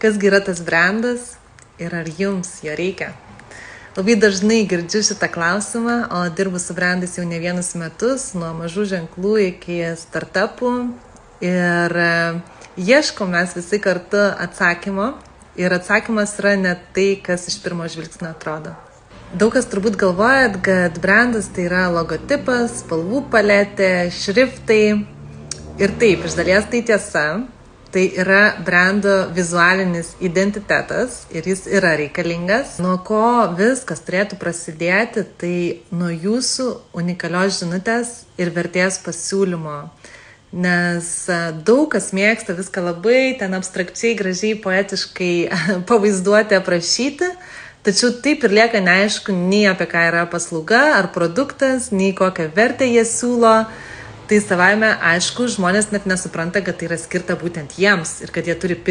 Kasgi yra tas brandas ir ar jums jo reikia? Labai dažnai girdžiu šitą klausimą, o dirbu su brandais jau ne vienus metus, nuo mažų ženklų iki startupų. Ir ieškom mes visi kartu atsakymo. Ir atsakymas yra ne tai, kas iš pirmo žvilgsnio atrodo. Daug kas turbūt galvojat, kad brandas tai yra logotipas, spalvų paletė, šriftai. Ir taip, iš dalies tai tiesa. Tai yra brando vizualinis identitetas ir jis yra reikalingas. Nuo ko viskas turėtų prasidėti, tai nuo jūsų unikalios žinutės ir vertės pasiūlymo. Nes daug kas mėgsta viską labai ten abstrakčiai, gražiai, poetiškai pavaizduoti, aprašyti. Tačiau taip ir lieka neaišku, nei apie ką yra paslauga ar produktas, nei kokią vertę jie siūlo. Tai savaime aišku, žmonės net nesupranta, kad tai yra skirta būtent jiems ir kad jie turi pirkti